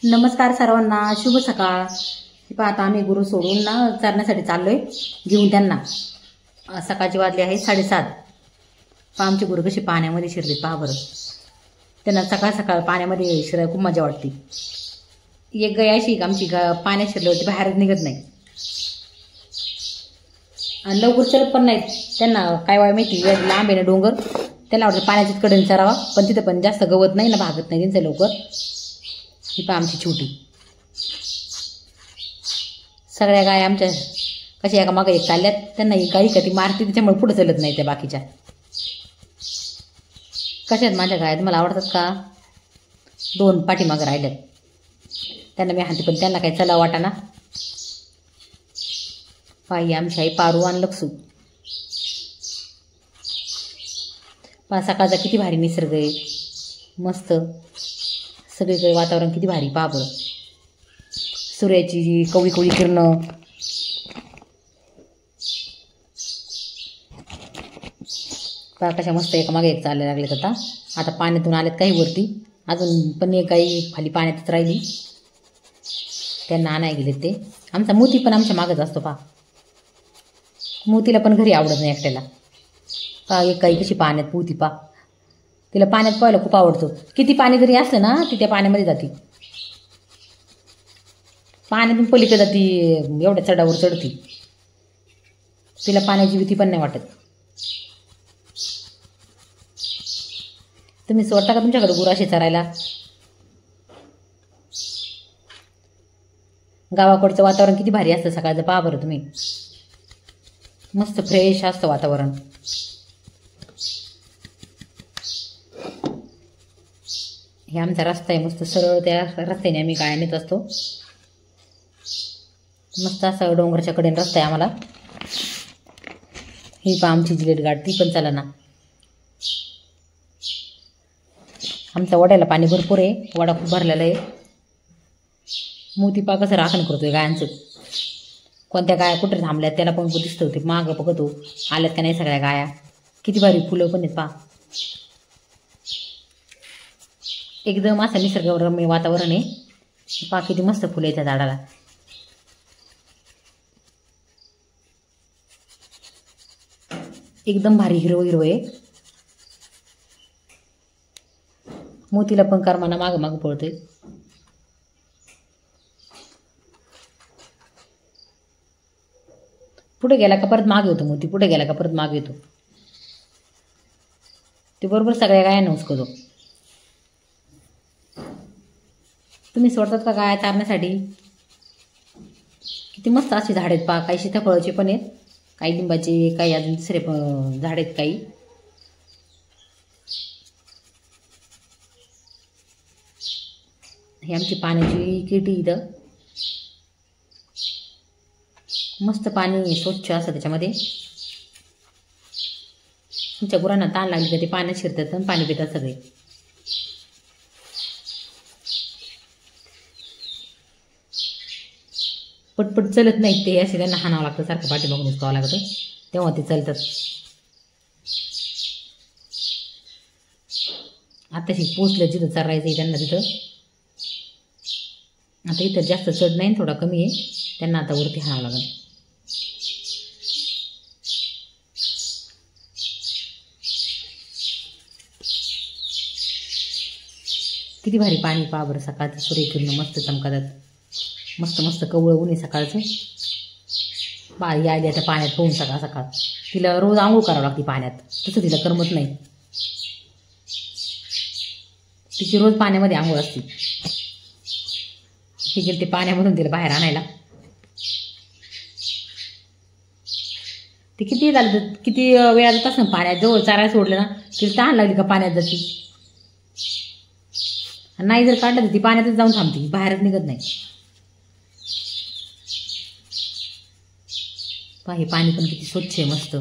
नमस्कार सर्वांना, शुभ सकाळ. पहा आता आम्ही गुरु सोडून ना चरण्यासाठी चाललोय घेऊन त्यांना. सकाळची वाजले आहे 7:30. पहा आमची गुरु कशी पाण्यामध्ये शिरली, पहा बरं. त्यांना सकाळ सकाळ पाण्यामध्ये शिरायला खूप मजा वाटते. एक गाय अशी आमची पाण्यात शिरल्यावरती बाहेरच निघत नाही आणि लवकर चलत पण नाहीत. त्यांना काय वाय माहिती, लांब आहे ना डोंगर, त्याला वाटतं पाण्याच्याच कडेने चरावा, पण तिथं पण जास्त गवत नाही ना, भागत नाही त्यांचं लवकर. ही पहा आमची छोटी. सगळ्या गाय आमच्या कशा एका मागं एक चालल्यात. त्यांना ही गाई कधी मारते त्याच्यामुळे पुढे चलत नाही त्या बाकीच्या. कशा आहेत माझ्या गाय, तुम्हाला आवडतात का? 2 पाठीमागं राहिल्यात. त्यांना मी हाणते पण त्यांना काही चला वाटा ना. पाही आमची आई पारू आणि लक्सू. पहा सकाळचा किती भारी निसर्ग आहे, मस्त सगळीकडे वातावरण किती भारी. पहा बरं, सूर्याची जी कवळी कवळी किरणं. पहा कशा मस्त एका मागे एक चालायला लागलेत. आता पाण्यातून आलेत काही वरती, अजून पण एक काही खाली पाण्यातच राहिली. त्यांना आणायला गेलेत ते. आमचा मोती पण आमच्या मागच असतो. पहा मोतीला पण घरी आवडत नाही एकट्याला. पहा एक काही कशी पाण्यात पोहती. पहा तिला पाण्यात पोहायला खूप आवडतं. किती पाणी जरी असलं ना ती त्या पाण्यामध्ये जाते. पाण्यातून पलीकडे जाती, एवढ्या चढावर चढती. तिला पाण्याची भीती पण नाही वाटत. तुम्ही सोडता का तुमच्याकडे गुराशे चरायला? गावाकडचं वातावरण किती भारी असतं सकाळचं. पहा बरं तुम्ही, मस्त फ्रेश असतं वातावरण. हे आमचा रस्ता आहे, मस्त सरळ त्या रस्त्याने आम्ही गाय नेत असतो. मस्त असं डोंगराच्या कडेने रस्ता आहे आम्हाला. ही पहा आमची जिलेट गाड, ती पण चला ना. आमच्या वड्याला पाणी भरपूर आहे, वडा खूप भरलेला आहे. मोती पहा कसं राखण करतोय गायांचं. कोणत्या गाया कुठे थांबल्यात त्याला पण दिसतं, ते मागं बघतो आल्यात का नाही सगळ्या गाया. किती भारी फुलं पण आहेत. पहा एकदम असं निसर्गरम्य वातावरण आहे. पहा किती मस्त फुलं आहेत त्या झाडाला. एकदम भारी हिरवं हिरवं आहे. मोतीला पण करमाना मागं मागं पळतोय. पुढे गेला का परत मागे होतो मोती, पुढे गेला का परत मागे येतो. ते बरोबर सगळ्या गायांना उचकतो. तुम्ही सोडतात का गाय चारण्यासाठी? किती मस्त अशी झाड आहेत. पहा काही सीताफळाचे पण आहेत, काही लिंबाचे, काही अजून दुसरे झाड आहेत काही. ही आमची पाण्याची केटी. इथं मस्त पाणी स्वच्छ असतं त्याच्यामध्ये. तुमच्या गुरांना ताण लागली का ते पाण्यात शिरतात आणि पाणी पितात सगळे. पटपट चलत नाहीत ते, असे त्यांना हाणावं लागतं, सारखं पाठी बघून उचकावं लागतं, तेव्हा ते चलतात. आताशी पोचलं जिथं चरायचं आहे त्यांना तिथं. आता इथं जास्त चढ नाही, थोडा कमी आहे. त्यांना आता वरती हाणावं लागेल. किती भारी पाणी. पहा बरं, सकाळचं सूर्यकिरण मस्त चमकतात. मस्त मस्त कवळं ऊन आहे सकाळचं. बाई आली आता पाण्यात पोहून सकाळ सकाळ. तिला रोज आंघोळ करावं लागते पाण्यात, तसं तिला करमत नाही. तिची रोज पाण्यामध्ये आंघोळ असते. ती गेली ते पाण्यामधून तिला बाहेर आणायला. ते किती झालं, किती वेळा जात असं पाण्यात. जवळ चारायला सोडलं ना, तिला तहान लागली का पाण्यात जाती. नाही जर काढलं तर ती पाण्यातच जाऊन थांबते, बाहेरच निघत नाही. पहा हे पाणी पण किती स्वच्छ आहे. मस्त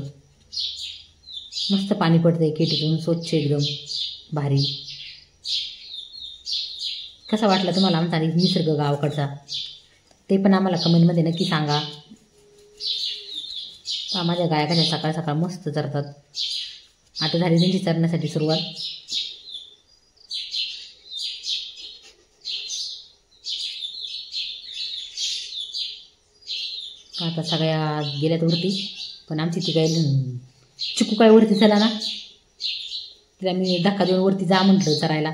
मस्त पाणी पडतंय केटीतून, स्वच्छ एकदम भारी. कसा वाटला तुम्हाला आमचा निसर्ग गावाकडचा, ते पण आम्हाला कमेंटमध्ये नक्की सांगा. माझ्या गाया कशा सकाळ सकाळ मस्त चरतात. आता झाली त्यांची चरण्यासाठी सुरुवात. आता सगळ्या गेल्यात वरती, पण आमची ती काय चिकू काय वरती चला ना, तिला मी धक्का देऊन वरती जा म्हटलं चरायला.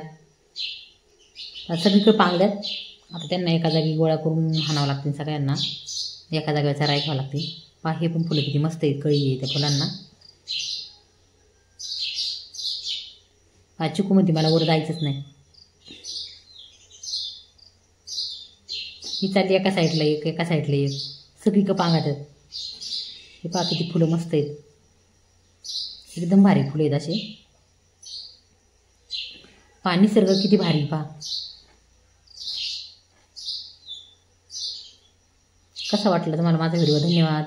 सगळीकडे पांगल्यात. आता त्यांना एका जागी गोळा करून हाणावं लागतील सगळ्यांना, एका जागेवर चरायला घ्यावं लागते. पहा हे पण फुलं किती मस्त आहेत, कळी आहे त्या फुलांना. चिकू म्हणते मला वर जायचंच नाही. ही चालली एका साईडला एक, एका साईडला एक, सगळीकडे पांगात आहेत. हे पहा किती फुलं मस्त आहेत, एकदम भारी फुलं आहेत असे. पहा निसर्ग किती भारी. पहा कसा वाटला तुम्हाला माझा व्हिडिओ. धन्यवाद.